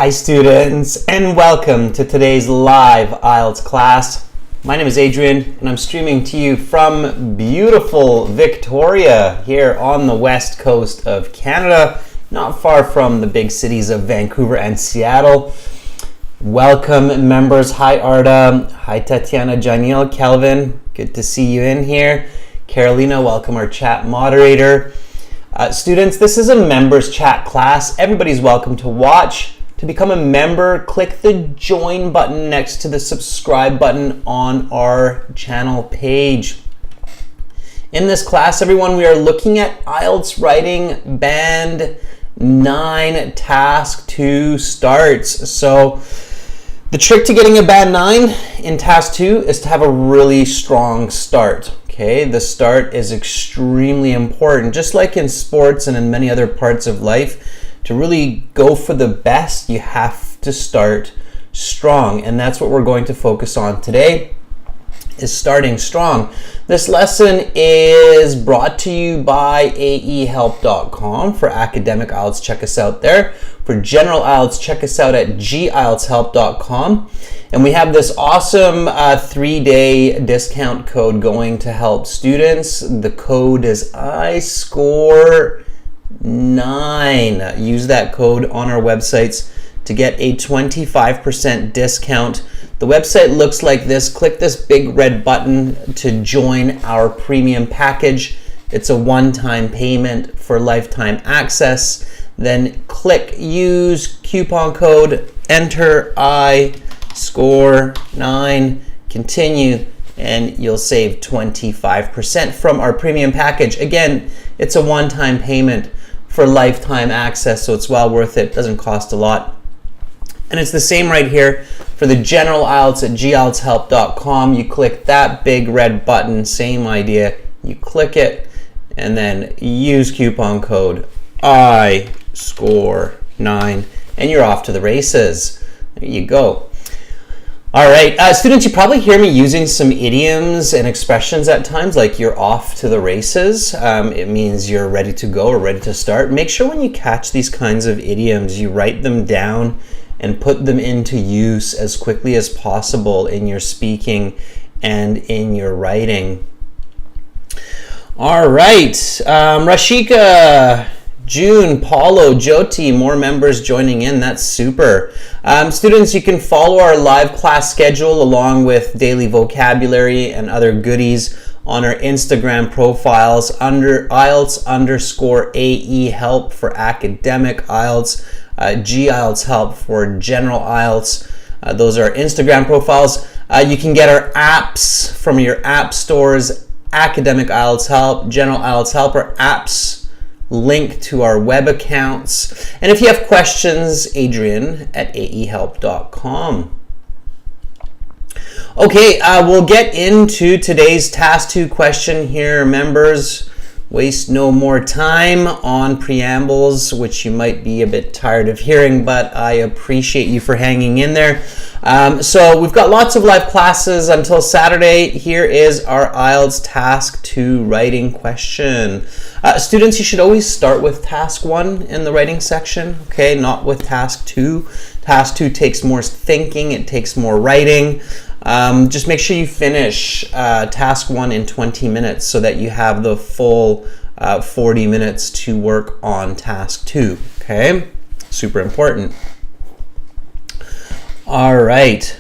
Hi students, and welcome to today's live IELTS class. My name is Adrian and I'm streaming to you from beautiful Victoria here on the west coast of Canada, not far from the big cities of Vancouver and Seattle. Welcome members. Hi Arda, hi Tatiana, Janil, Kelvin, good to see you in here. Carolina, welcome our chat moderator. Students, this is a members chat class. Everybody's welcome to watch. To become a member, click the join button next to the subscribe button on our channel page. In this class, everyone, we are looking at IELTS writing band 9 task 2 starts. So the trick to getting a band 9 in task 2 is to have a really strong start. Okay, the start is extremely important. Just like in sports and in many other parts of life, to really go for the best, you have to start strong. And that's what we're going to focus on today, is starting strong. This lesson is brought to you by aehelp.com. For academic IELTS, check us out there. For general IELTS, check us out at gieltshelp.com. And we have this awesome 3-day discount code going to help students. The code is IScore9. Use that code on our websites to get a 25% discount. The website looks like this. Click this big red button to join our premium package. It's a one-time payment for lifetime access. Then click use coupon code, enter IScore9, continue, and you'll save 25% from our premium package. Again, it's a one-time payment for lifetime access, so it's well worth it. Doesn't cost a lot. And it's the same right here for the general IELTS at gieltshelp.com. You click that big red button, same idea. You click it and then use coupon code IScore9 and you're off to the races. There you go. All right, students, you probably hear me using some idioms and expressions at times, like you're off to the races. It means you're ready to go or ready to start. Make sure when you catch these kinds of idioms, you write them down and put them into use as quickly as possible in your speaking and in your writing. All right, Rashika, June, Paulo, Jyoti, more members joining in. That's super. Students, you can follow our live class schedule along with daily vocabulary and other goodies on our Instagram profiles under IELTS_AE help for academic IELTS, GIELTS help for general IELTS. Those are our Instagram profiles. You can get our apps from your app stores, academic IELTS help, general IELTS help, or apps link to our web accounts. And if you have questions, Adrian at aehelp.com. Okay, we'll get into today's task 2 question here, members. Waste no more time on preambles, which you might be a bit tired of hearing, but I appreciate you for hanging in there. So we've got lots of live classes until Saturday. Here is our IELTS task 2 writing question. Students, you should always start with task 1 in the writing section, okay, not with task 2. Task 2 takes more thinking, it takes more writing. Just make sure you finish task 1 in 20 minutes so that you have the full 40 minutes to work on task 2, okay? Super important. All right.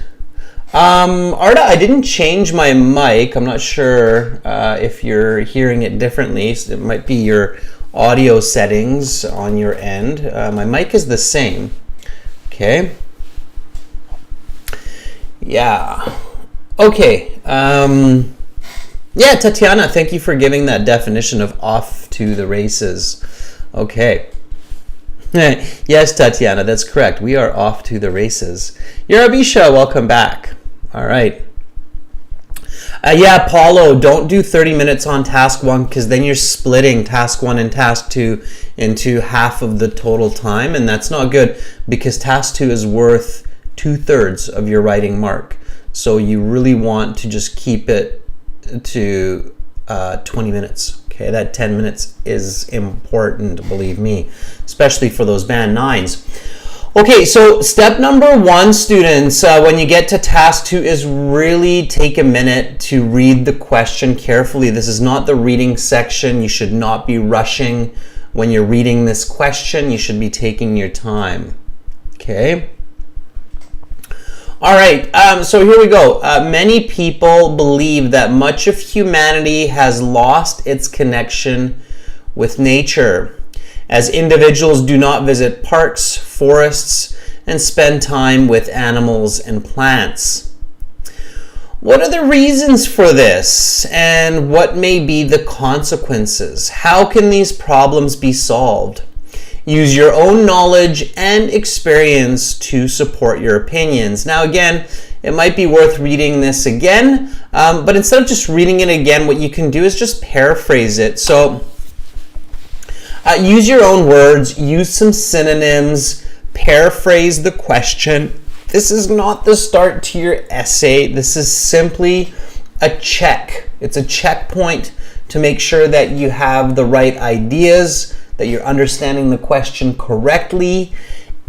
Arda, I didn't change my mic. I'm not sure if you're hearing it differently. It might be your audio settings on your end. My mic is the same, okay? Yeah. Okay. Yeah, Tatiana, thank you for giving that definition of off to the races. Okay. Yes, Tatiana, that's correct. We are off to the races. Yarabisha, welcome back. All right. Yeah, Paulo, don't do 30 minutes on task 1 because then you're splitting task 1 and task 2 into half of the total time, and that's not good because task 2 is worth 2/3 of your writing mark. So you really want to just keep it to 20 minutes. Okay, that 10 minutes is important, believe me, especially for those band 9s. Okay, so step number one, students, when you get to task 2 is really take a minute to read the question carefully. This is not the reading section. You should not be rushing when you're reading this question. You should be taking your time. Okay? All right, so here we go. Many people believe that much of humanity has lost its connection with nature, as individuals do not visit parks, forests, and spend time with animals and plants. What are the reasons for this, and what may be the consequences? How can these problems be solved? Use your own knowledge and experience to support your opinions. Now again, it might be worth reading this again, but instead of just reading it again, what you can do is just paraphrase it. So use your own words, use some synonyms, paraphrase the question. This is not the start to your essay. This is simply a check. It's a checkpoint to make sure that you have the right ideas, that you're understanding the question correctly,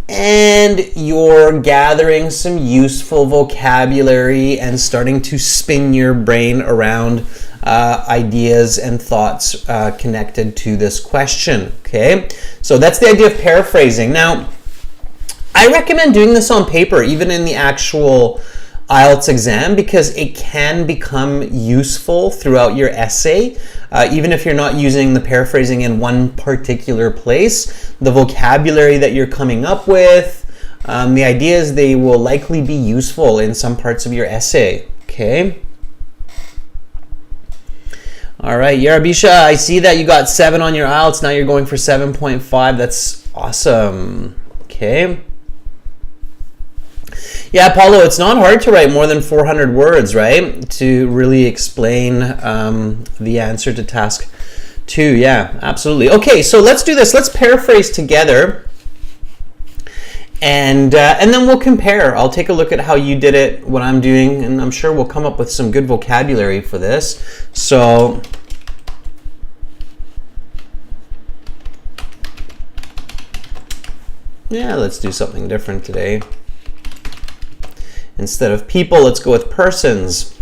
and you're gathering some useful vocabulary and starting to spin your brain around ideas and thoughts connected to this question. Okay, so that's the idea of paraphrasing. Now, I recommend doing this on paper, even in the actual IELTS exam, because it can become useful throughout your essay. Even if you're not using the paraphrasing in one particular place, the vocabulary that you're coming up with, the ideas, they will likely be useful in some parts of your essay. Okay. All right, Yarabisha, I see that you got 7 on your IELTS. Now you're going for 7.5. That's awesome. Okay. Yeah, Paulo, it's not hard to write more than 400 words, right? To really explain the answer to task 2. Yeah, absolutely. Okay, so let's do this. Let's paraphrase together. And then we'll compare. I'll take a look at how you did it, what I'm doing, and I'm sure we'll come up with some good vocabulary for this. So yeah, let's do something different today. Instead of people, let's go with persons.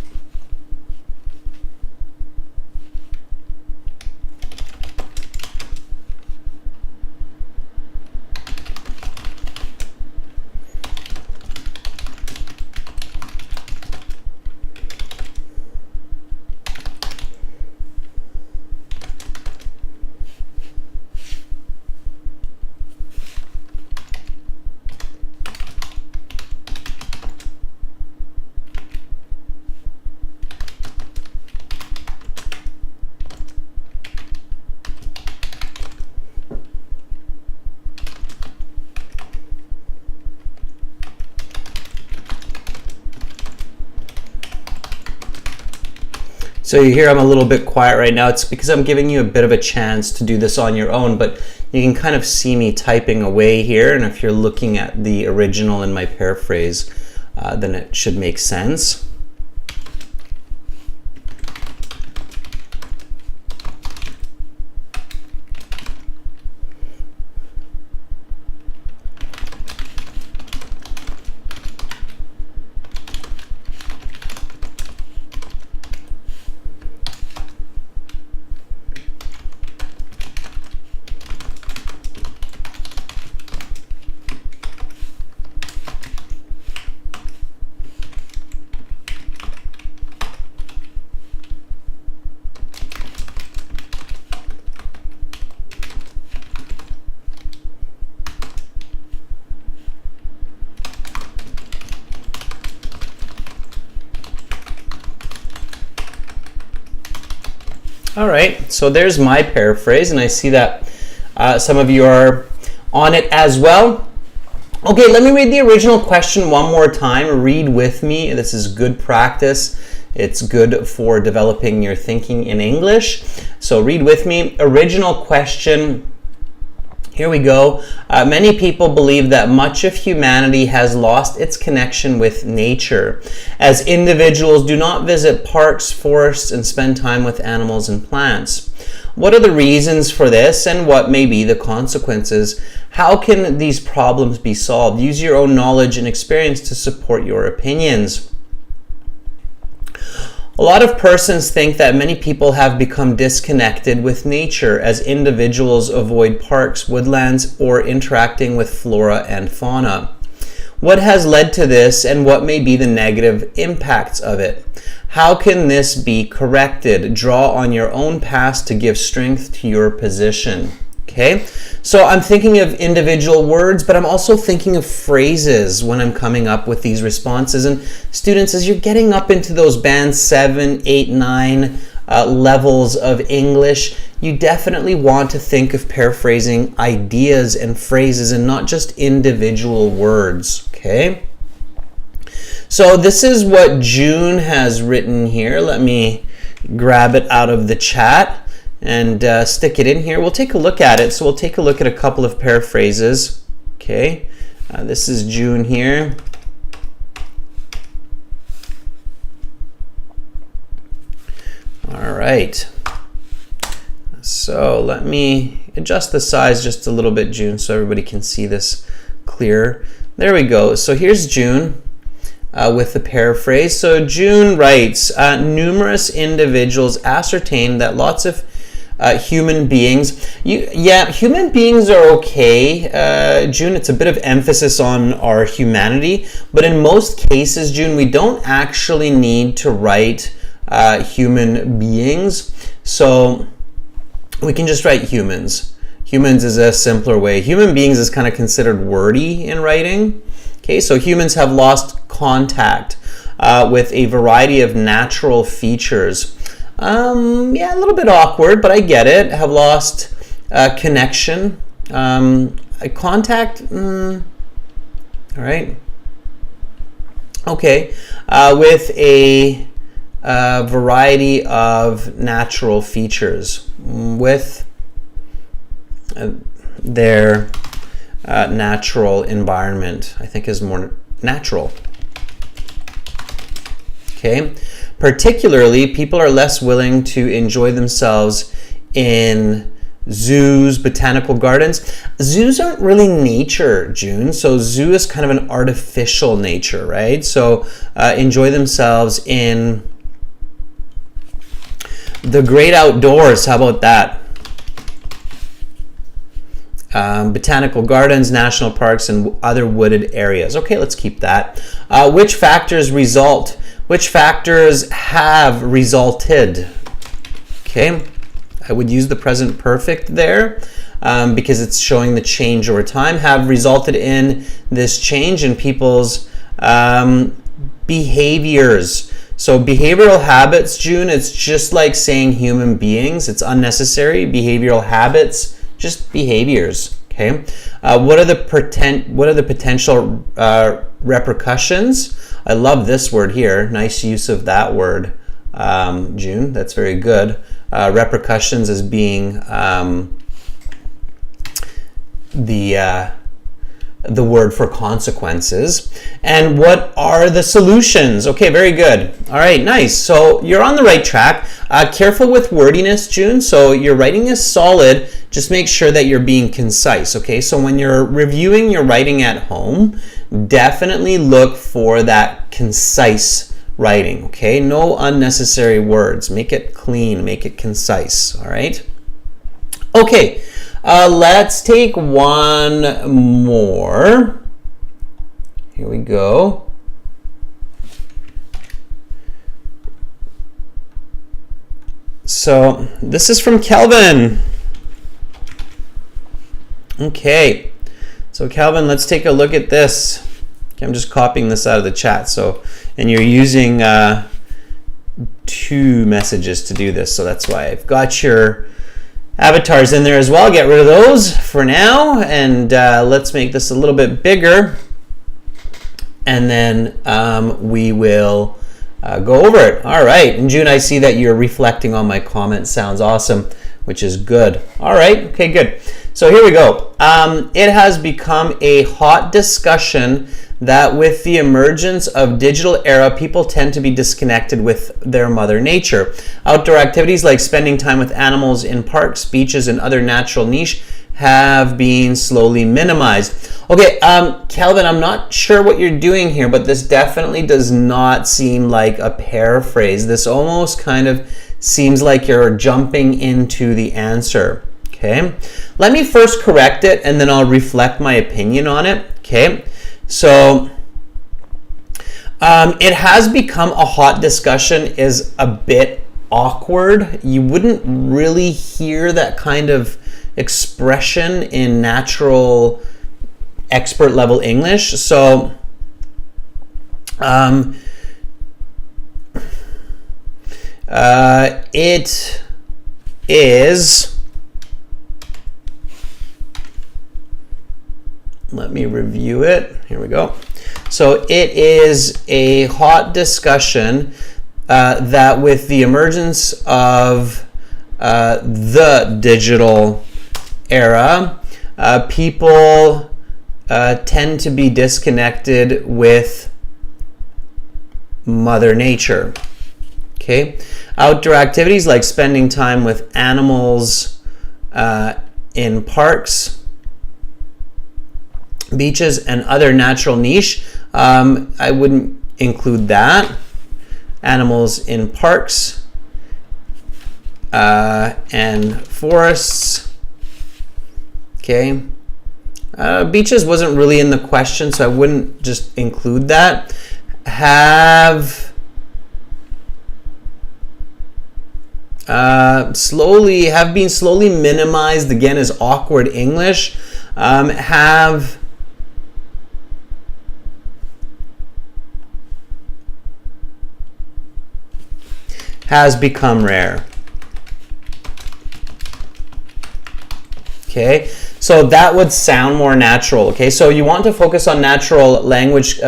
So you hear I'm a little bit quiet right now. It's because I'm giving you a bit of a chance to do this on your own, but you can kind of see me typing away here, and if you're looking at the original in my paraphrase, then it should make sense. All right, so there's my paraphrase, and I see that some of you are on it as well. Okay, let me read the original question one more time. Read with me. This is good practice. It's good for developing your thinking in English. So read with me. Original question. Here we go. Many people believe that much of humanity has lost its connection with nature, as individuals do not visit parks, forests, and spend time with animals and plants. What are the reasons for this, and what may be the consequences? How can these problems be solved? Use your own knowledge and experience to support your opinions. A lot of persons think that many people have become disconnected with nature as individuals avoid parks, woodlands, or interacting with flora and fauna. What has led to this, and what may be the negative impacts of it? How can this be corrected? Draw on your own past to give strength to your position. Okay, so I'm thinking of individual words, but I'm also thinking of phrases when I'm coming up with these responses. And students, as you're getting up into those band 7, 8, 9 levels of English, you definitely want to think of paraphrasing ideas and phrases and not just individual words. Okay, so this is what June has written here. Let me grab it out of the chat and stick it in here. We'll take a look at it. So we'll take a look at a couple of paraphrases. Okay, this is June here. All right. So let me adjust the size just a little bit, June, so everybody can see this clear. There we go. So here's June with the paraphrase. So June writes, numerous individuals ascertain that lots of human beings. Human beings are okay, June. It's a bit of emphasis on our humanity, but in most cases, June, we don't actually need to write human beings. So we can just write humans. Humans is a simpler way. Human beings is kind of considered wordy in writing. Okay, so humans have lost contact with a variety of natural features. Yeah, a little bit awkward, but I get it. Have lost connection, contact. All right. Okay, with a variety of natural features with their natural environment, I think is more natural. Okay. Particularly, people are less willing to enjoy themselves in zoos, botanical gardens. Zoos aren't really nature, June. So zoo is kind of an artificial nature, right? So enjoy themselves in the great outdoors. How about that? Botanical gardens, national parks, and other wooded areas. Okay, let's keep that. Which factors have resulted? Okay, I would use the present perfect there because it's showing the change over time. Have resulted in this change in people's behaviors. So behavioral habits, June, it's just like saying human beings. It's unnecessary. Behavioral habits, just behaviors. Okay, what are the potential repercussions? I love this word here. Nice use of that word, June. That's very good. Repercussions as being the word for consequences. And what are the solutions? Okay, very good. All right, nice. So you're on the right track. Careful with wordiness, June. So your writing is solid. Just make sure that you're being concise. Okay, so when you're reviewing your writing at home, definitely look for that concise writing. Okay, no unnecessary words. Make it clean, make it concise. All right. Okay, let's take one more. Here we go. So this is from Kelvin. Okay, so Calvin, let's take a look at this. Okay, I'm just copying this out of the chat. So, and you're using 2 messages to do this, so that's why I've got your avatars in there as well. Get rid of those for now, and let's make this a little bit bigger, and then we will go over it. All right, and June, I see that you're reflecting on my comment. Sounds awesome, which is good. All right, okay, good. So here we go. It has become a hot discussion that with the emergence of digital era, people tend to be disconnected with their mother nature. Outdoor activities like spending time with animals in parks, beaches, and other natural niche have been slowly minimized. Okay, Calvin, I'm not sure what you're doing here, but this definitely does not seem like a paraphrase. This almost kind of seems like you're jumping into the answer. Okay, let me first correct it and then I'll reflect my opinion on it. Okay, so it has become a hot discussion is a bit awkward. You wouldn't really hear that kind of expression in natural expert level English. So it is, let me review it. Here we go. So it is a hot discussion that with the emergence of the digital era, people tend to be disconnected with Mother Nature. Okay, outdoor activities like spending time with animals in parks, beaches, and other natural niche. I wouldn't include that. Animals in parks and forests. Okay. Beaches wasn't really in the question, so I wouldn't just include that. Have been slowly minimized, again, as awkward English. Has become rare. Okay, so that would sound more natural. Okay, so you want to focus on natural language,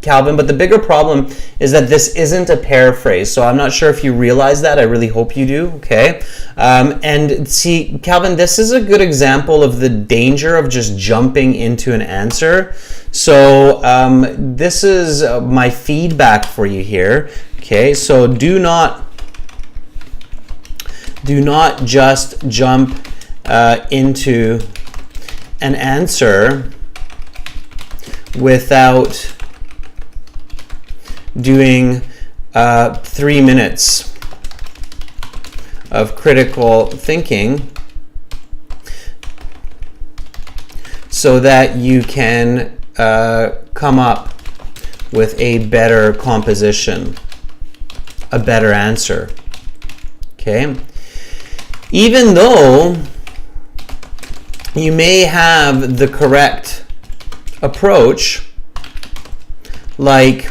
Calvin, but the bigger problem is that this isn't a paraphrase. So I'm not sure if you realize that. I really hope you do. Okay, and see, Calvin, this is a good example of the danger of just jumping into an answer. So this is my feedback for you here. Okay, so do not just jump into an answer without doing 3 minutes of critical thinking so that you can come up with a better composition, a better answer. Okay? Even though you may have the correct approach, like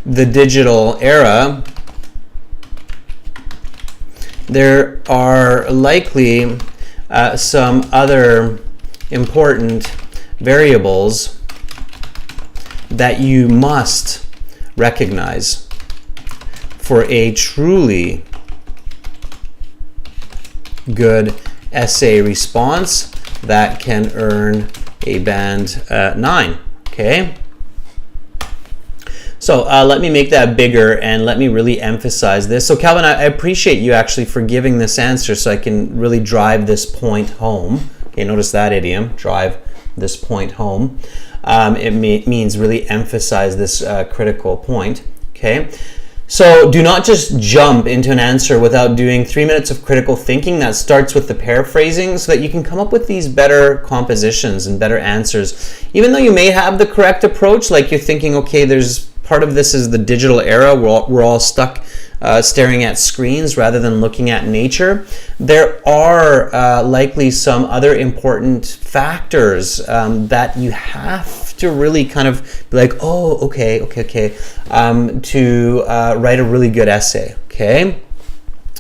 the digital era, there are likely some other important variables that you must recognize for a truly good essay response that can earn a band 9. Okay, so let me make that bigger and let me really emphasize this. So Calvin, I appreciate you actually for giving this answer so I can really drive this point home. Okay, notice that idiom, drive this point home. It means really emphasize this critical point. Okay, so do not just jump into an answer without doing 3 minutes of critical thinking. That starts with the paraphrasing so that you can come up with these better compositions and better answers. Even though you may have the correct approach, like you're thinking, okay, there's part of this is the digital era. We're all stuck staring at screens rather than looking at nature. There are likely some other important factors that you have to really kind of be like, oh, okay, to write a really good essay, okay?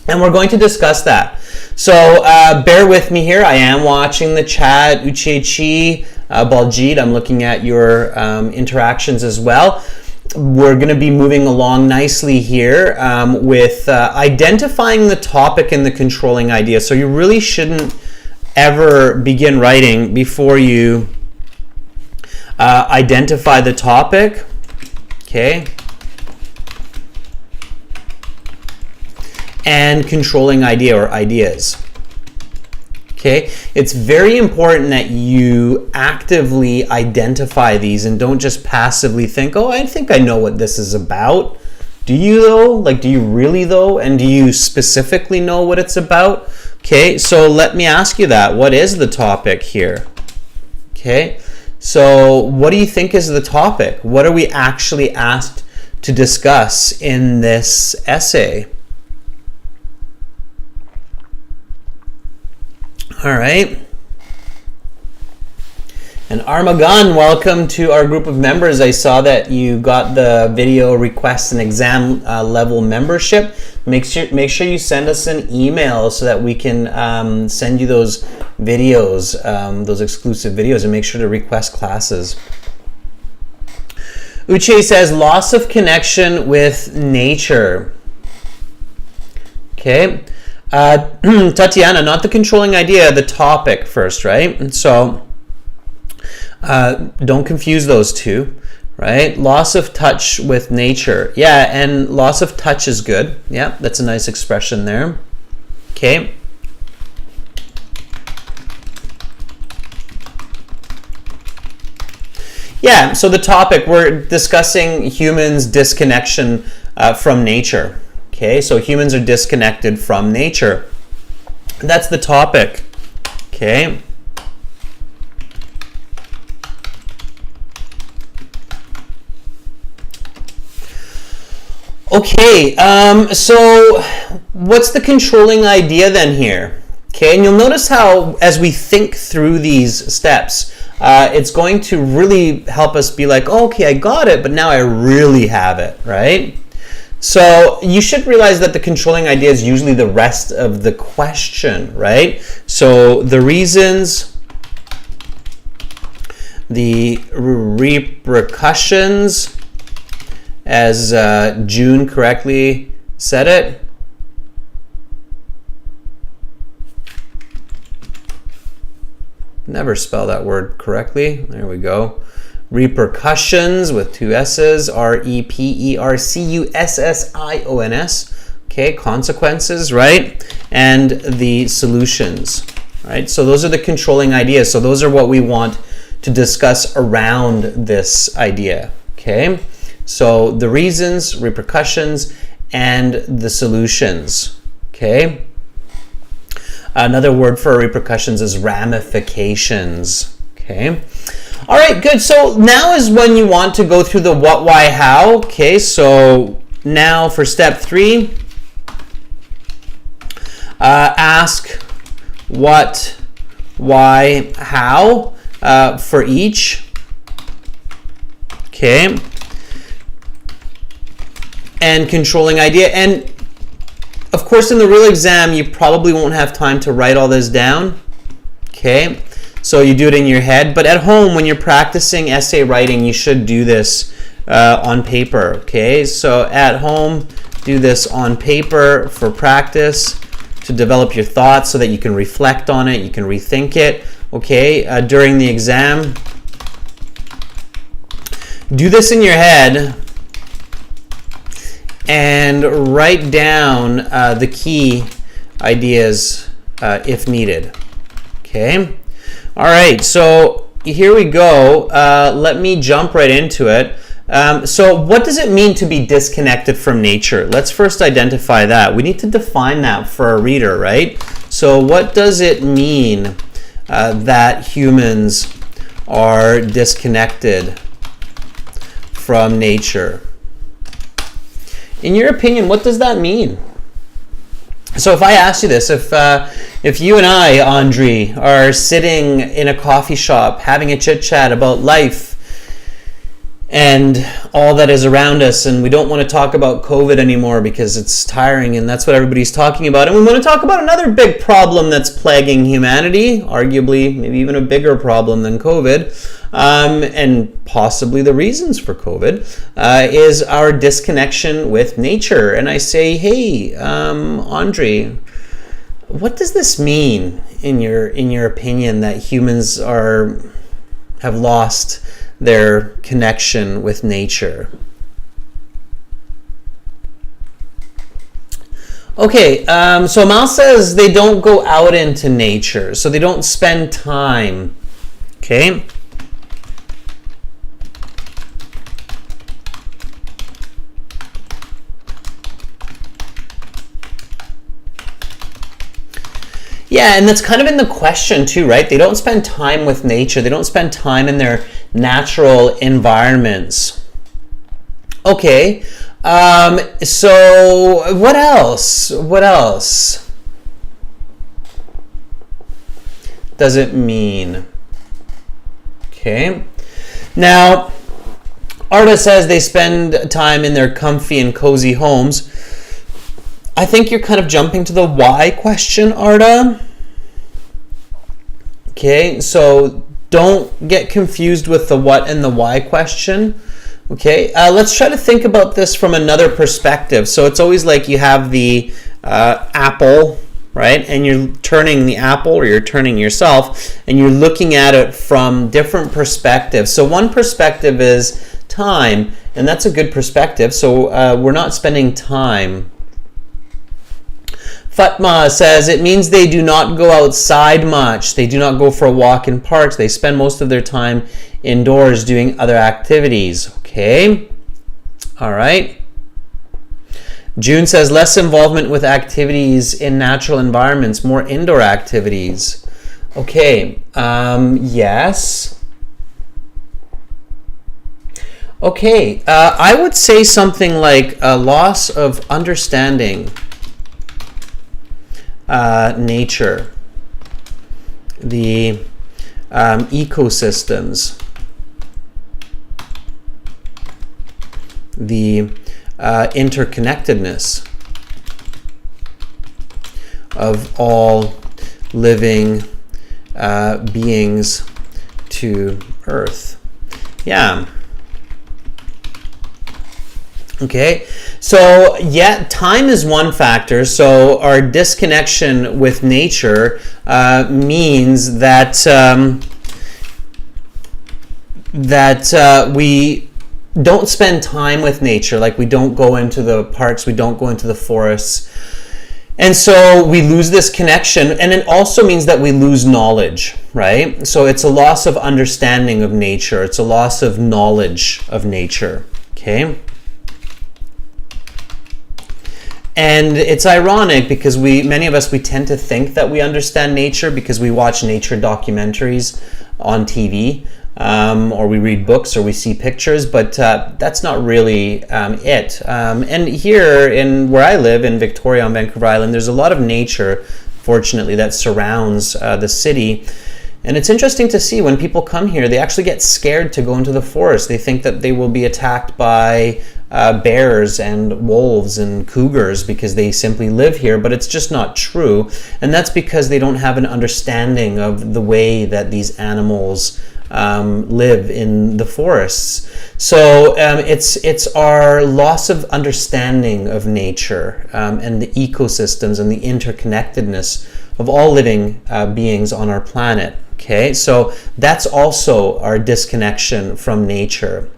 And we're going to discuss that. So bear with me here. I am watching the chat. Uchechi, Baljeet, I'm looking at your interactions as well. We're going to be moving along nicely here with identifying the topic and the controlling idea. So you really shouldn't ever begin writing before you identify the topic, okay, and controlling idea or ideas. Okay, it's very important that you actively identify these and don't just passively think, oh, I think I know what this is about. Do you though? Like, do you really though? And do you specifically know what it's about? Okay, so let me ask you that. What is the topic here? Okay, so what do you think is the topic? What are we actually asked to discuss in this essay? All right. And Armagan, welcome to our group of members. I saw that you got the video request and exam level membership. Make sure you send us an email so that we can send you those videos, those exclusive videos, and make sure to request classes. Uche says, loss of connection with nature. Okay. Tatiana, not the controlling idea, the topic first, right? And so don't confuse those two, right? Loss of touch with nature. Yeah, and loss of touch is good. Yeah, that's a nice expression there. Okay. Yeah, so the topic, we're discussing humans' disconnection from nature. Okay, so humans are disconnected from nature. That's the topic. Okay. Okay, so what's the controlling idea then here? Okay, and you'll notice how as we think through these steps, it's going to really help us be like, oh, okay, I got it, but now I really have it, right? So you should realize that the controlling idea is usually the rest of the question, right? So the reasons, the repercussions, as June correctly said it. Never spell that word correctly. There we go. Repercussions with two S's, repercussions. Okay, consequences, right? And the solutions, right? So those are the controlling ideas. So those are what we want to discuss around this idea, okay? So the reasons, repercussions, and the solutions, okay? Another word for repercussions is ramifications, okay? All right, good. So now is when you want to go through the what, why, how. Okay, so now for step 3, ask what, why, how for each. Okay. And controlling idea. And of course, in the real exam, you probably won't have time to write all this down. Okay. So you do it in your head, but at home when you're practicing essay writing, you should do this on paper, okay? So at home, do this on paper for practice to develop your thoughts so that you can reflect on it, you can rethink it, okay? During the exam, do this in your head and write down the key ideas if needed, okay? All right, so here we go. Let me jump right into it. So what does it mean to be disconnected from nature? Let's first identify that. We need to define that for our reader, right? So what does it mean that humans are disconnected from nature? In your opinion, what does that mean? So if I ask you this, if you and I, Andre, are sitting in a coffee shop having a chit-chat about life and all that is around us, and we don't want to talk about COVID anymore because it's tiring and that's what everybody's talking about, and we want to talk about another big problem that's plaguing humanity, arguably maybe even a bigger problem than COVID, and possibly the reasons for COVID, is our disconnection with nature. And I say, hey, Andre, What does this mean in your opinion, that humans have lost their connection with nature? Okay, so Amal says they don't go out into nature, so they don't spend time. Okay. Yeah, and that's kind of in the question too, right? They don't spend time with nature. They don't spend time in their natural environments. Okay, so what else? What else does it mean? Okay, now Arda says they spend time in their comfy and cozy homes. I think you're kind of jumping to the why question, Arda. Okay, so don't get confused with the what and the why question. Okay, let's try to think about this from another perspective. So it's always like you have the apple, right? And you're turning the apple, or you're turning yourself, and you're looking at it from different perspectives. So one perspective is time, and that's a good perspective. So we're not spending time. Fatma says it means they do not go outside much. They do not go for a walk in parks. They spend most of their time indoors doing other activities. Okay. All right. June says less involvement with activities in natural environments, more indoor activities. Okay. Yes. Okay. I would say something like a loss of understanding nature, the ecosystems, the interconnectedness of all living beings to Earth. Yeah. Okay, so yeah, time is one factor. So our disconnection with nature means that we don't spend time with nature. Like, we don't go into the parks, we don't go into the forests, and so we lose this connection. And it also means that we lose knowledge, right? So it's a loss of understanding of nature. It's a loss of knowledge of nature. Okay. And it's ironic because many of us tend to think that we understand nature because we watch nature documentaries on TV, or we read books, or we see pictures, but that's not really it. And here where I live in Victoria on Vancouver Island, there's a lot of nature, fortunately, that surrounds the city. And it's interesting to see when people come here, they actually get scared to go into the forest. They think that they will be attacked by bears and wolves and cougars because they simply live here, but it's just not true. And that's because they don't have an understanding of the way that these animals live in the forests. So it's our loss of understanding of nature and the ecosystems and the interconnectedness of all living beings on our planet. Okay, so that's also our disconnection from nature.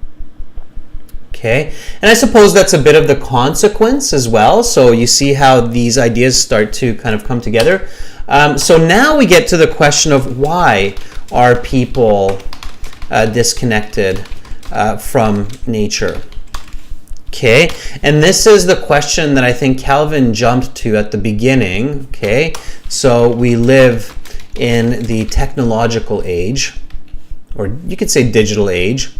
Okay, and I suppose that's a bit of the consequence as well. So you see how these ideas start to kind of come together. So now we get to the question of why are people disconnected from nature? Okay, and this is the question that I think Calvin jumped to at the beginning. Okay, so we live in the technological age, or you could say digital age.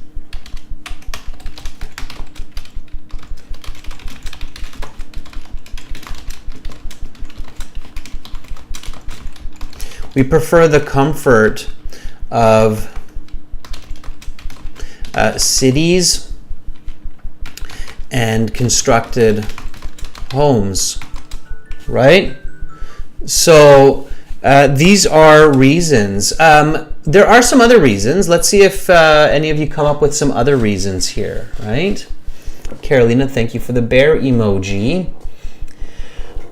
We prefer the comfort of cities and constructed homes, right? So these are reasons. There are some other reasons. Let's see if any of you come up with some other reasons here, right? Carolina, thank you for the bear emoji.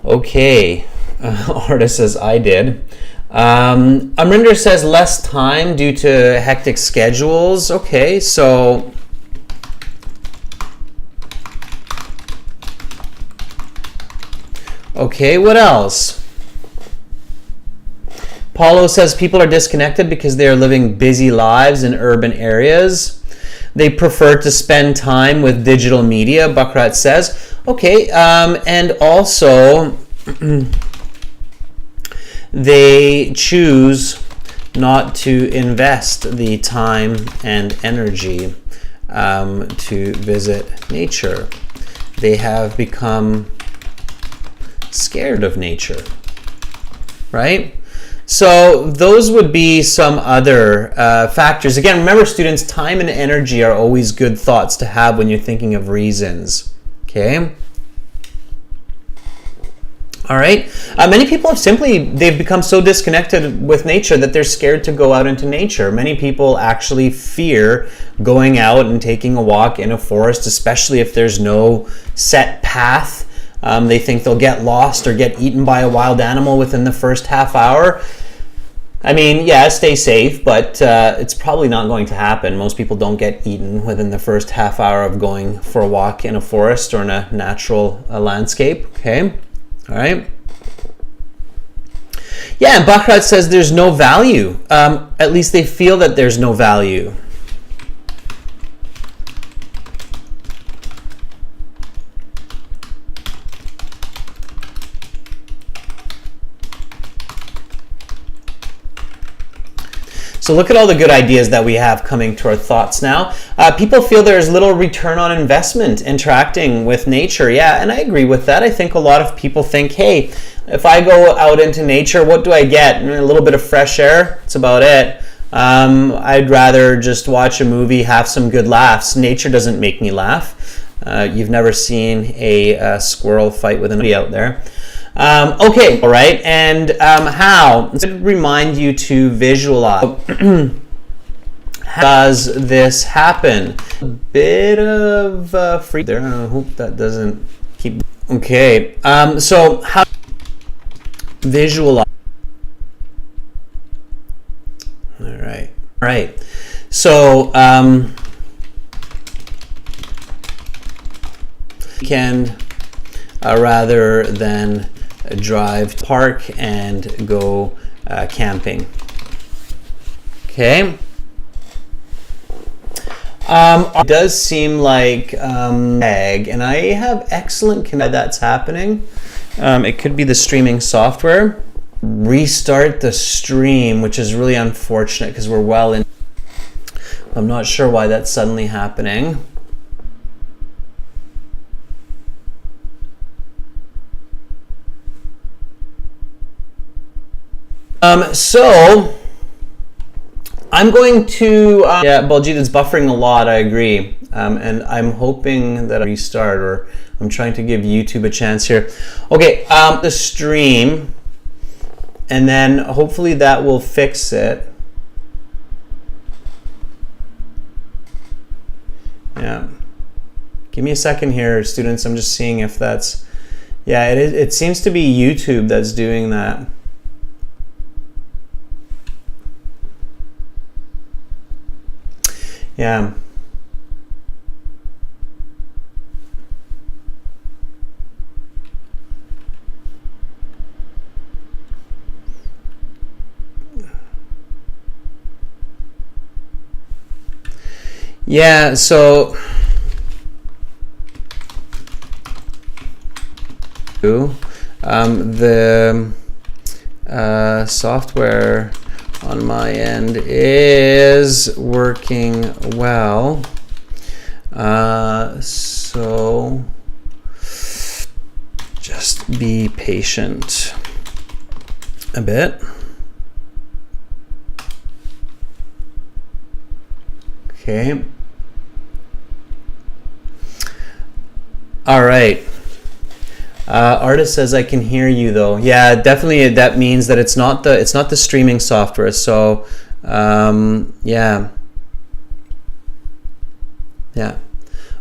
Okay. Artist says, I did. Amrinder says less time due to hectic schedules. Okay, so okay, what else? Paulo says people are disconnected because they are living busy lives in urban areas. They prefer to spend time with digital media, Bakrat says. Okay, and also they choose not to invest the time and energy to visit nature. They have become scared of nature, right? So those would be some other factors. Again, remember students, time and energy are always good thoughts to have when you're thinking of reasons, okay? All right. Many people have they've become so disconnected with nature that they're scared to go out into nature. Many people actually fear going out and taking a walk in a forest, especially if there's no set path. They think they'll get lost or get eaten by a wild animal within the first half hour. I mean, yeah, stay safe, but it's probably not going to happen. Most people don't get eaten within the first half hour of going for a walk in a forest or in a natural landscape, okay? All right. Yeah, and Bakrat says there's no value. At least they feel that there's no value. So look at all the good ideas that we have coming to our thoughts now. People feel there's little return on investment interacting with nature. Yeah, and I agree with that. I think a lot of people think, hey, if I go out into nature, what do I get? A little bit of fresh air, that's about it. I'd rather just watch a movie, have some good laughs. Nature doesn't make me laugh. You've never seen a squirrel fight with anybody out there. Okay, all right, and how? Let's remind you to visualize. How does this happen? A bit of free there. I hope that doesn't keep. Okay, so how visualize? All right. So weekend rather than drive to park and go camping. Okay. It does seem like lag, and I have excellent connection that's happening. It could be the streaming software. Restart the stream, which is really unfortunate because we're well in. I'm not sure why that's suddenly happening. So I'm going to, yeah, Baljeet, it's buffering a lot, I agree. And I'm hoping that I restart, or I'm trying to give YouTube a chance here. Okay, the stream, and then hopefully that will fix it. Yeah. Give me a second here, students. I'm just seeing if that's, yeah, it seems to be YouTube that's doing that. Yeah. Yeah, so the software on my end is working well, so just be patient a bit. Okay. All right. Artist says I can hear you though. Yeah, definitely. That means that it's not the streaming software. So, yeah.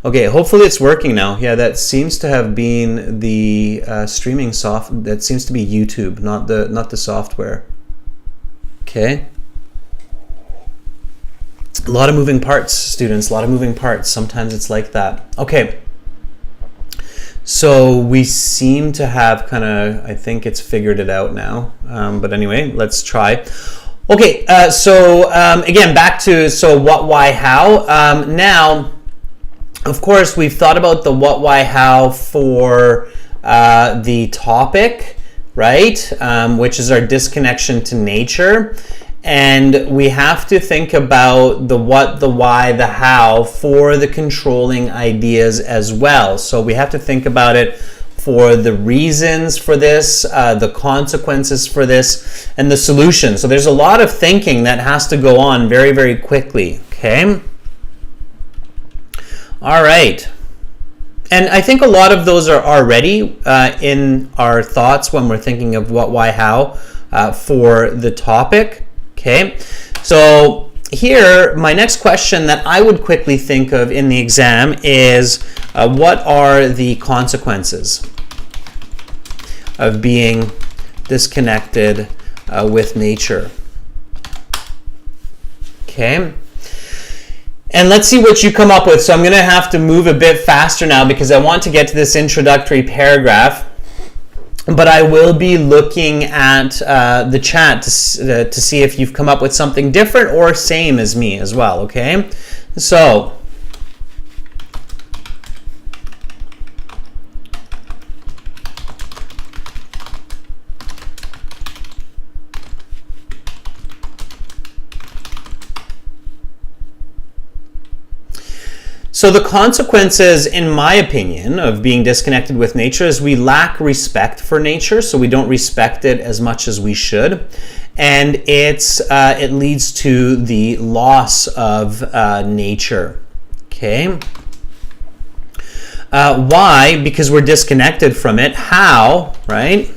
Okay, hopefully it's working now. Yeah, that seems to have been the streaming soft. That seems to be YouTube, not the software. Okay. A lot of moving parts, students. A lot of moving parts. Sometimes it's like that. Okay. So we seem to have kind of, I think it's figured it out now. But anyway, let's try. Okay, again, back to, so what, why, how. Now, of course, we've thought about the what, why, how for the topic, right? Which is our disconnection to nature. And we have to think about the what, the why, the how for the controlling ideas as well. So we have to think about it for the reasons for this, the consequences for this, and the solution. So there's a lot of thinking that has to go on very, very quickly, okay? All right. And I think a lot of those are already in our thoughts when we're thinking of what, why, how for the topic. Okay, so here, my next question that I would quickly think of in the exam is what are the consequences of being disconnected with nature? Okay, and let's see what you come up with. So I'm going to have to move a bit faster now because I want to get to this introductory paragraph. But I will be looking at the chat to see if you've come up with something different or same as me as well, okay? So, So the consequences, in my opinion, of being disconnected with nature is we lack respect for nature, so we don't respect it as much as we should, and it leads to the loss of nature. Okay. Why? Because we're disconnected from it. How? Right?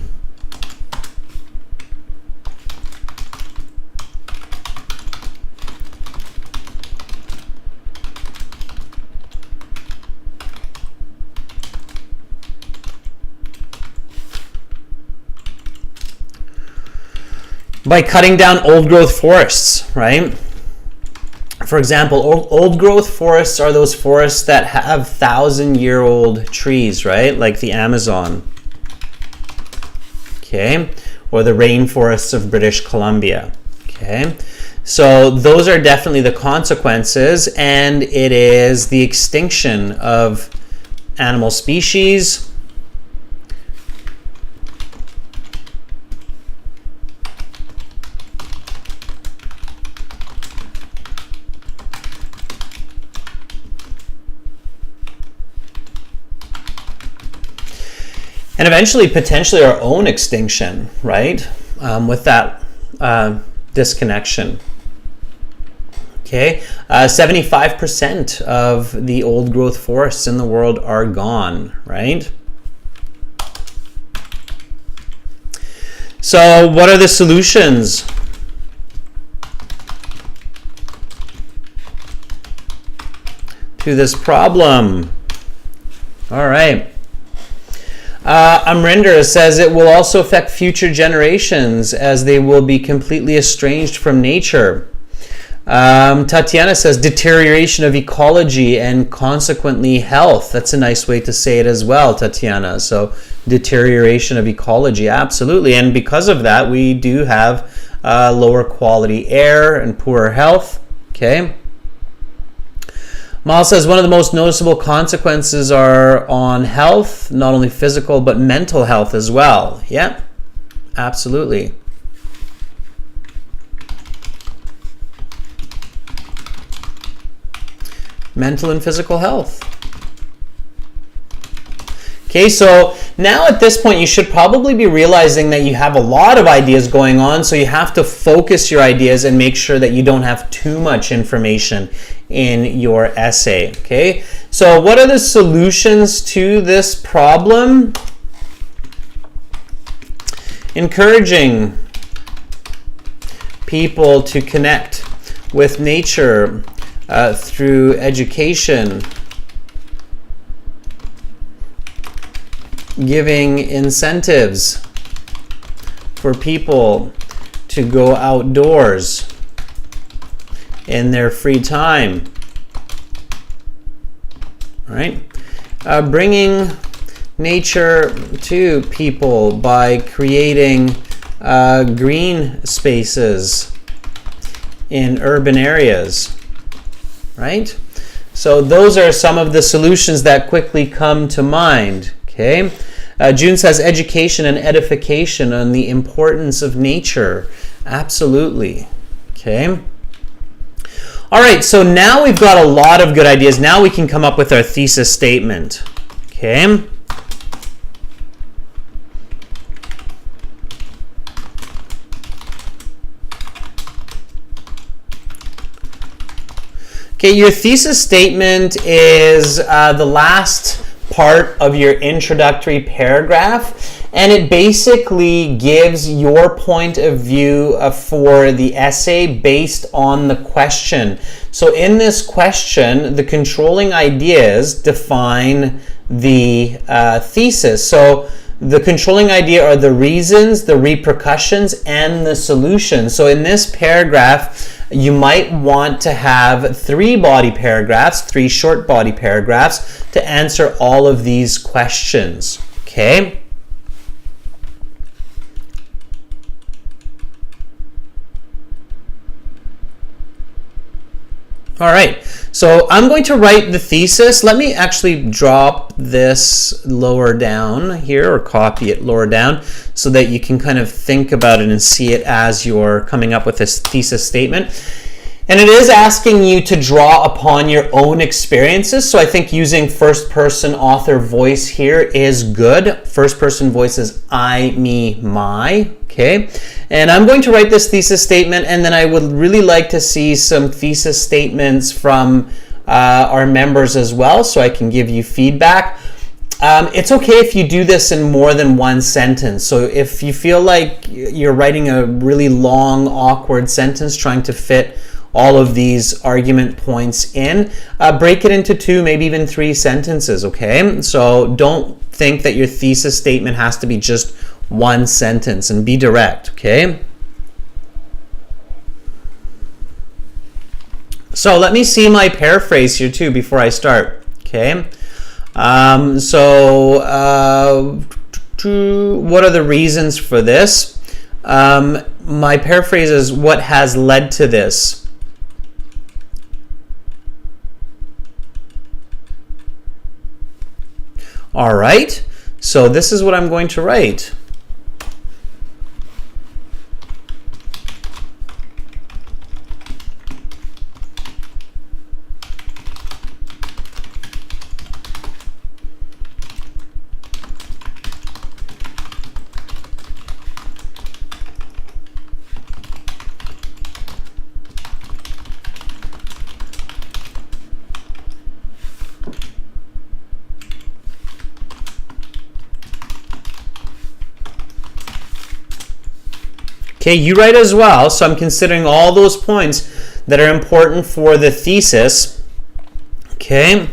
By cutting down old growth forests, right? For example, old growth forests are those forests that have 1,000-year-old trees, right? Like the Amazon, okay? Or the rainforests of British Columbia, okay? So those are definitely the consequences, and it is the extinction of animal species, and eventually, potentially, our own extinction, right? With that disconnection. Okay, 75% of the old growth forests in the world are gone, right? So, what are the solutions? To this problem? All right. Amrinder says it will also affect future generations as they will be completely estranged from nature. Tatiana says deterioration of ecology and consequently health. That's a nice way to say it as well, Tatiana. So deterioration of ecology, absolutely. And because of that, we do have lower quality air and poorer health. Okay. Mal says one of the most noticeable consequences are on health, not only physical, but mental health as well. Yeah, absolutely. Mental and physical health. Okay, so now at this point you should probably be realizing that you have a lot of ideas going on, so you have to focus your ideas and make sure that you don't have too much information in your essay. Okay, so what are the solutions to this problem? Encouraging people to connect with nature through education giving incentives for people to go outdoors in their free time. All right? Bringing nature to people by creating green spaces in urban areas, right? So those are some of the solutions that quickly come to mind, okay? June says education and edification on the importance of nature. Absolutely, okay? All right, so now we've got a lot of good ideas. Now we can come up with our thesis statement, okay? Okay, your thesis statement is the last part of your introductory paragraph, and it basically gives your point of view for the essay based on the question. So in this question, the controlling ideas define the thesis. So the controlling idea are the reasons, the repercussions, and the solution. So in this paragraph, you might want to have 3 body paragraphs, 3 short body paragraphs to answer all of these questions, okay? All right, so I'm going to write the thesis. Let me actually drop this lower down here, or copy it lower down, so that you can kind of think about it and see it as you're coming up with this thesis statement. And it is asking you to draw upon your own experiences, so I think using first-person author voice here is good. First-person voice is I, me, my, okay? And I'm going to write this thesis statement, and then I would really like to see some thesis statements from our members as well, so I can give you feedback. It's okay if you do this in more than one sentence. So if you feel like you're writing a really long, awkward sentence trying to fit all of these argument points in, break it into 2, maybe even 3 sentences, okay? So don't think that your thesis statement has to be just one sentence, and be direct, okay? So let me see my paraphrase here too before I start, okay? What are the reasons for this? My paraphrase is what has led to this. All right, so this is what I'm going to write. Okay, you write as well, so I'm considering all those points that are important for the thesis. Okay.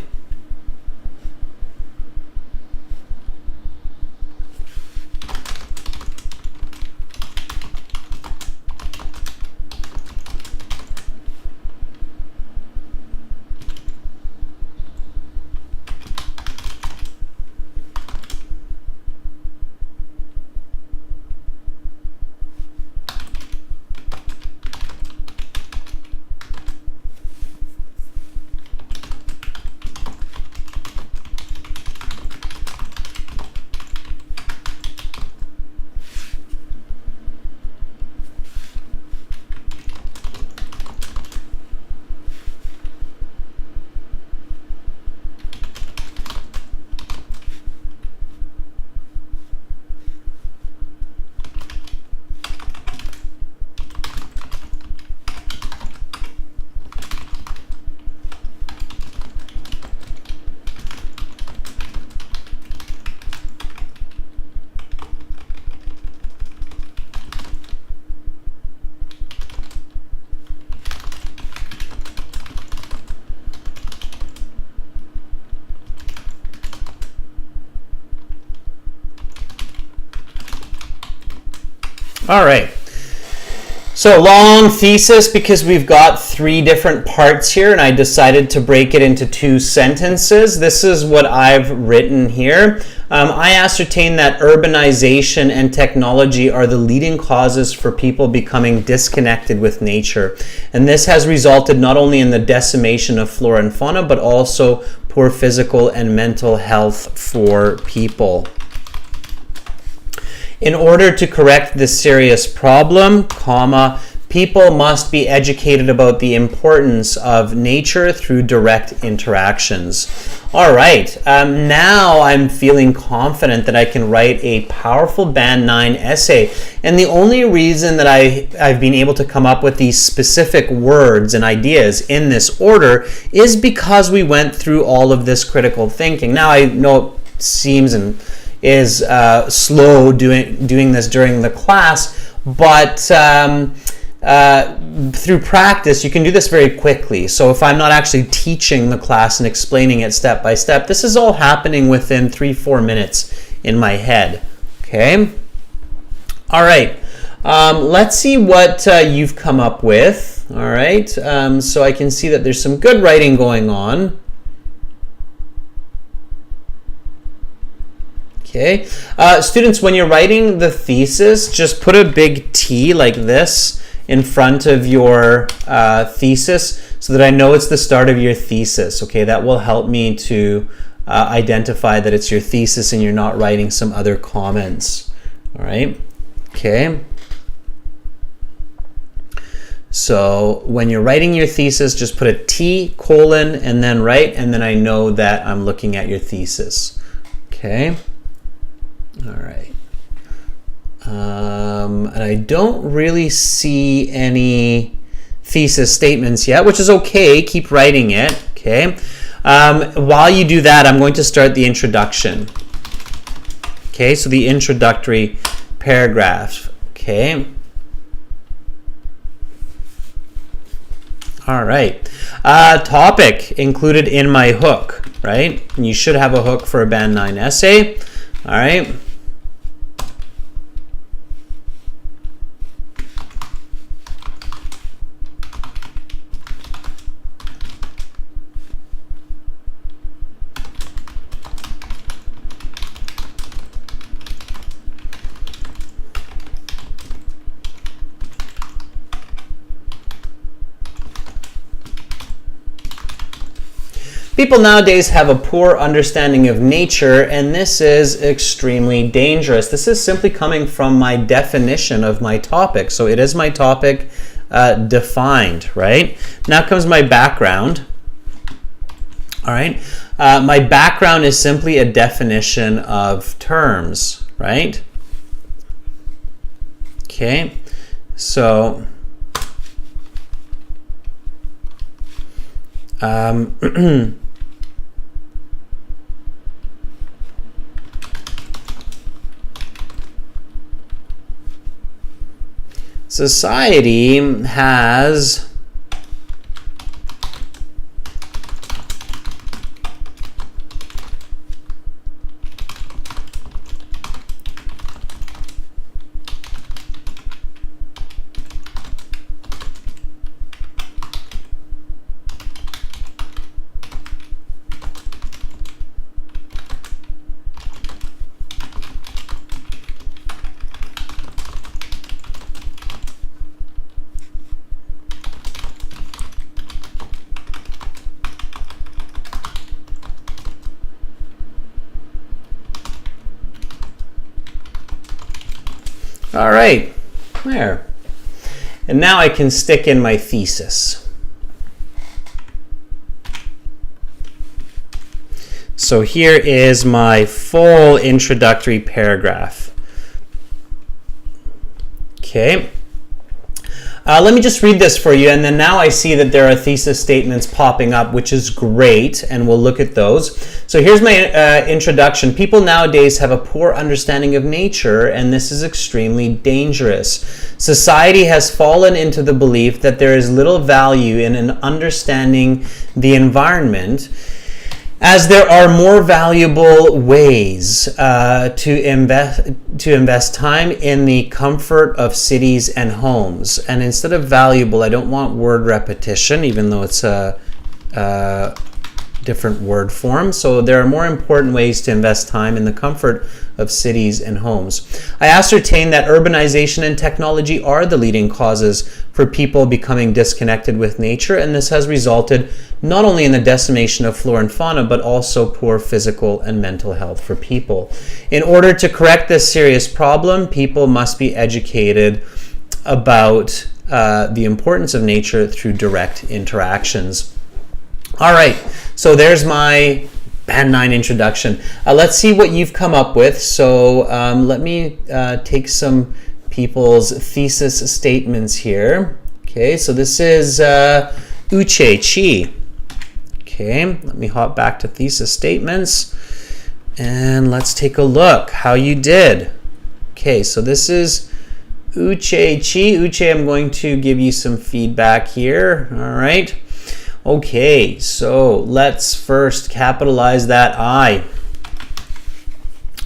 All right. So long thesis because we've got 3 different parts here, and I decided to break it into 2 sentences. This is what I've written here. I ascertain that urbanization and technology are the leading causes for people becoming disconnected with nature. And this has resulted not only in the decimation of flora and fauna, but also poor physical and mental health for people. In order to correct this serious problem, people must be educated about the importance of nature through direct interactions. All right, now I'm feeling confident that I can write a powerful Band 9 essay. And the only reason that I've been able to come up with these specific words and ideas in this order is because we went through all of this critical thinking. Now I know it seems and is slow doing this during the class, but through practice you can do this very quickly. So if I'm not actually teaching the class and explaining it step by step, this is all happening within 3-4 minutes in my head. Okay? All right. Let's see what you've come up with. All right. So I can see that there's some good writing going on. Okay, students, when you're writing the thesis, just put a big T like this in front of your thesis so that I know it's the start of your thesis. Okay, that will help me to identify that it's your thesis and you're not writing some other comments. All right, okay. So when you're writing your thesis, just put a T, colon, and then write, and then I know that I'm looking at your thesis. Okay. All right. And I don't really see any thesis statements yet, which is okay. Keep writing it. Okay. While you do that, I'm going to start the introduction. Okay, so the introductory paragraph. Okay. All right. Topic included in my hook, right? And you should have a hook for a Band 9 essay. All right. People nowadays have a poor understanding of nature, and this is extremely dangerous. This is simply coming from my definition of my topic. So it is my topic defined, right? Now comes my background. All right. My background is simply a definition of terms, right? Okay. So society has all right, there. And now I can stick in my thesis. So here is my full introductory paragraph. Okay. Let me just read this for you, and then now I see that there are thesis statements popping up, which is great, and we'll look at those. So here's my introduction. People nowadays have a poor understanding of nature, and this is extremely dangerous. Society has fallen into the belief that there is little value in an understanding the environment, As there are more valuable ways to invest time in the comfort of cities and homes. And instead of valuable, I don't want word repetition, even though it's a different word form. So there are more important ways to invest time in the comfort of cities and homes. I ascertained that urbanization and technology are the leading causes for people becoming disconnected with nature, and this has resulted not only in the decimation of flora and fauna, but also poor physical and mental health for people. In order to correct this serious problem, people must be educated about the importance of nature through direct interactions. All right, so there's my Band 9 introduction. Let's see what you've come up with. So let me take some people's thesis statements here. Okay, so this is Uche Chi. Okay, let me hop back to thesis statements and let's take a look how you did. Okay, so this is Uche Chi. Uche, I'm going to give you some feedback here. All right. Okay, so let's first capitalize that I.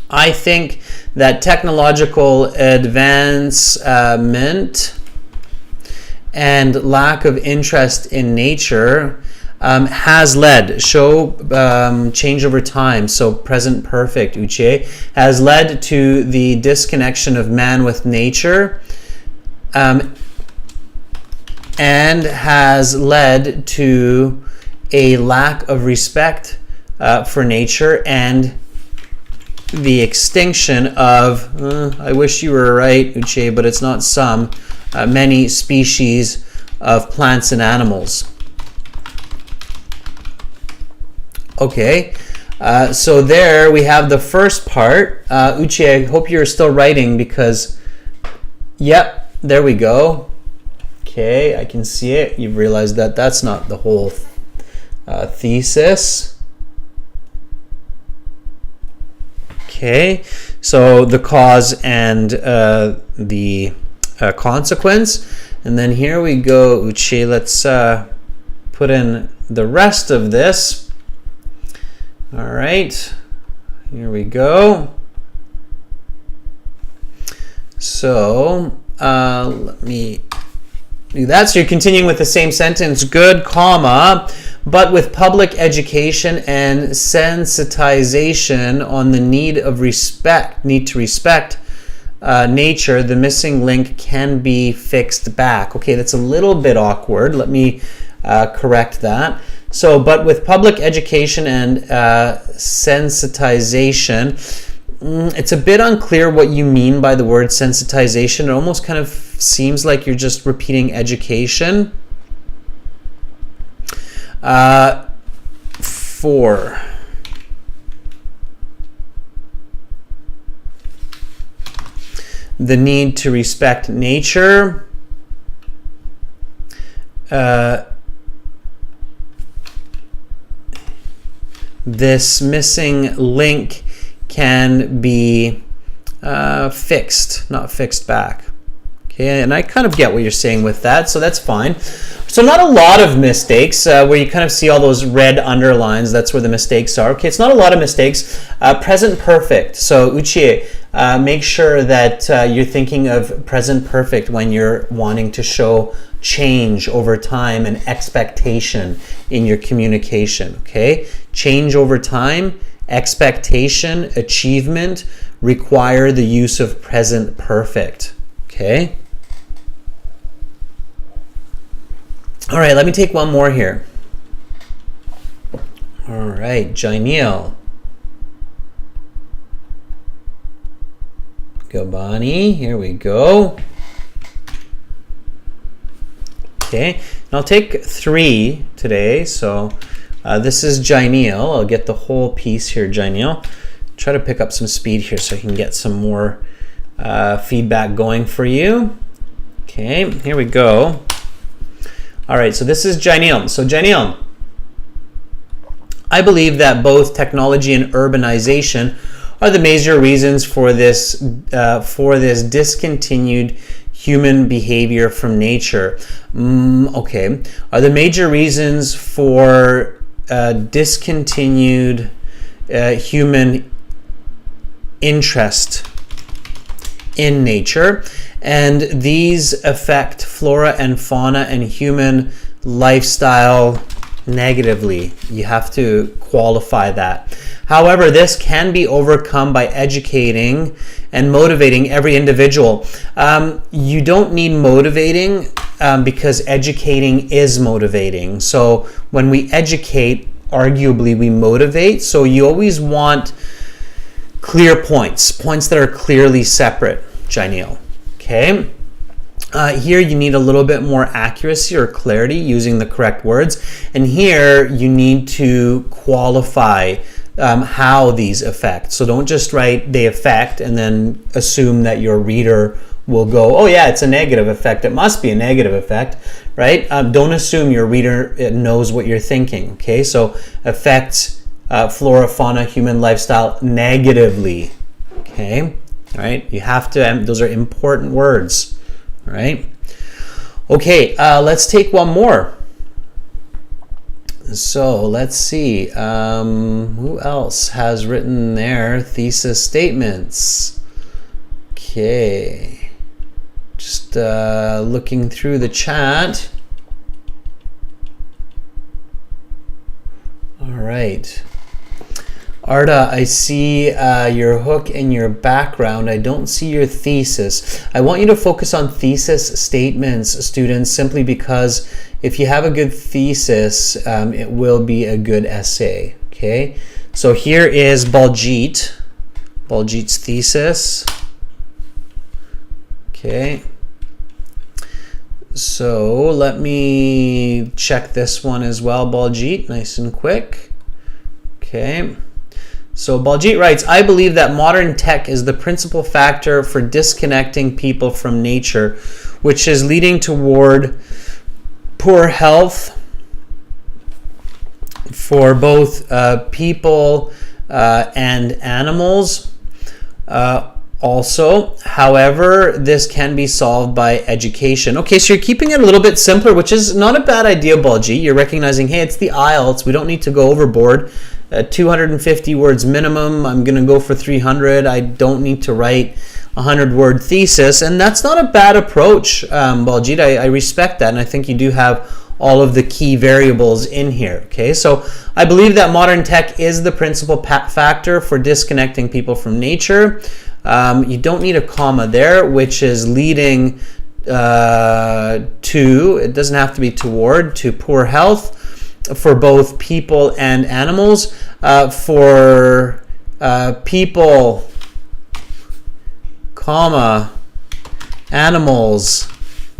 I think that technological advancement and lack of interest in nature has led, change over time, so present perfect, Uche, has led to the disconnection of man with nature, and has led to a lack of respect for nature and the extinction of, I wish you were right, Uche, but it's not some, many species of plants and animals. Okay, so there we have the first part. Uche, I hope you're still writing because, yep, there we go. Okay, I can see it. You've realized that that's not the whole thesis. Okay, so the cause and the consequence. And then here we go, Uche. Let's put in the rest of this. All right, here we go. So let me do that. So you're continuing with the same sentence, good, comma, but with public education and sensitization on the need to respect nature, the missing link can be fixed back. Okay, that's a little bit awkward. Let me correct that. So, but with public education and sensitization, it's a bit unclear what you mean by the word sensitization. It almost kind of seems like you're just repeating education. 4. The need to respect nature. This missing link can be fixed, not fixed back. Okay, and I kind of get what you're saying with that, so that's fine. So not a lot of mistakes where you kind of see all those red underlines. That's where the mistakes are. Okay, it's not a lot of mistakes. Present perfect. So Uche, make sure that you're thinking of present perfect when you're wanting to show change over time and expectation in your communication. Okay, change over time, expectation, achievement require the use of present perfect. Okay. All right, let me take one more here. All right, Jainil. Gabani, here we go. Okay, and I'll take 3 today. So this is Jainil. I'll get the whole piece here, Jainil. Try to pick up some speed here so I can get some more feedback going for you. Okay, here we go. All right, so this is Jainil. So Jainil, I believe that both technology and urbanization are the major reasons for this discontinued human behavior from nature. Okay, are the major reasons for discontinued human interest in nature, and these affect flora and fauna and human lifestyle negatively. You have to qualify that. However, this can be overcome by educating and motivating every individual. You don't need motivating because educating is motivating. So when we educate, arguably we motivate. So you always want clear points that are clearly separate, Janelle. Okay? Here you need a little bit more accuracy or clarity using the correct words. And here you need to qualify how these affect. So don't just write they affect and then assume that your reader will go, oh yeah, it's a negative effect. It must be a negative effect, right? Don't assume your reader knows what you're thinking, okay? So affects flora, fauna, human lifestyle negatively, okay? All right, you have to, those are important words, all right? Okay, let's take one more. So let's see, who else has written their thesis statements? Okay, just looking through the chat. All right. Arda, I see your hook in your background. I don't see your thesis. I want you to focus on thesis statements, students, simply because if you have a good thesis, it will be a good essay, okay? So here is Baljeet's thesis, okay? So let me check this one as well, Baljeet, nice and quick, okay? So Baljeet writes, I believe that modern tech is the principal factor for disconnecting people from nature, which is leading toward poor health for both people and animals. Also, however, this can be solved by education. Okay, so you're keeping it a little bit simpler, which is not a bad idea, Baljeet. You're recognizing, hey, it's the IELTS. We don't need to go overboard. 250 words minimum. I'm going to go for 300. I don't need to write a 100-word thesis. And that's not a bad approach, Baljeet. I respect that. And I think you do have all of the key variables in here. Okay, so I believe that modern tech is the principal factor for disconnecting people from nature. You don't need a comma there, which is leading to, it doesn't have to be toward, to poor health for both people and animals. For people, comma, animals,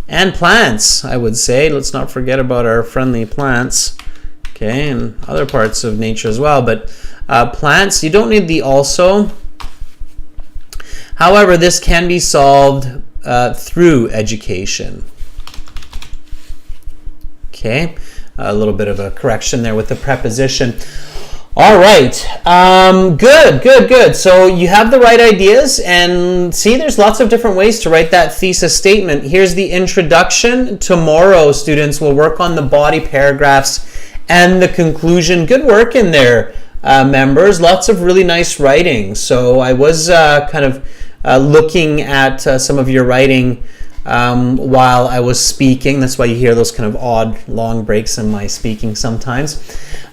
and plants, I would say. Let's not forget about our friendly plants, okay, and other parts of nature as well. But plants, you don't need the also. However, this can be solved through education. Okay, a little bit of a correction there with the preposition. All right, good. So you have the right ideas, and see, there's lots of different ways to write that thesis statement. Here's the introduction. Tomorrow, students will work on the body paragraphs and the conclusion. Good work in there, members. Lots of really nice writing. So I was kind of looking at some of your writing while I was speaking. That's why you hear those kind of odd long breaks in my speaking sometimes.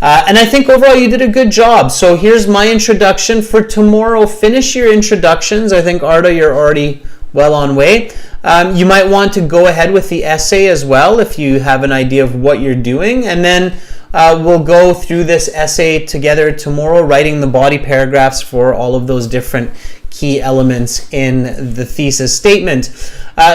And I think overall you did a good job. So here's my introduction for tomorrow. Finish your introductions. I think, Arda, you're already well on way. You might want to go ahead with the essay as well if you have an idea of what you're doing. And then we'll go through this essay together tomorrow, writing the body paragraphs for all of those different key elements in the thesis statement.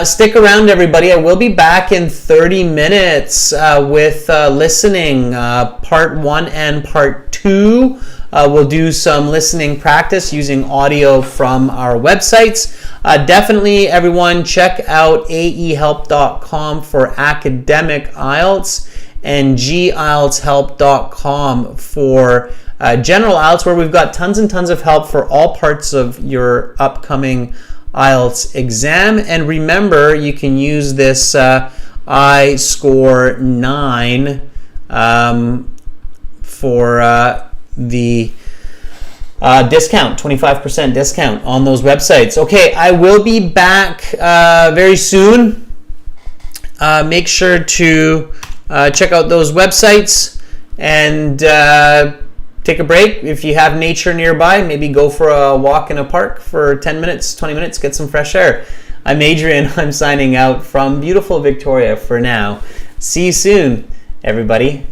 Stick around, everybody. I will be back in 30 minutes with listening, part 1 and part 2. We'll do some listening practice using audio from our websites. Definitely, everyone, check out aehelp.com for academic IELTS and gieltshelp.com for general IELTS, where we've got tons and tons of help for all parts of your upcoming IELTS exam. And remember, you can use this I score 9 for the discount, 25% discount on those websites. Okay, I will be back very soon. Make sure to check out those websites and take a break. If you have nature nearby, maybe go for a walk in a park for 10 minutes, 20 minutes, get some fresh air. I'm Adrian. I'm signing out from beautiful Victoria for now. See you soon, everybody.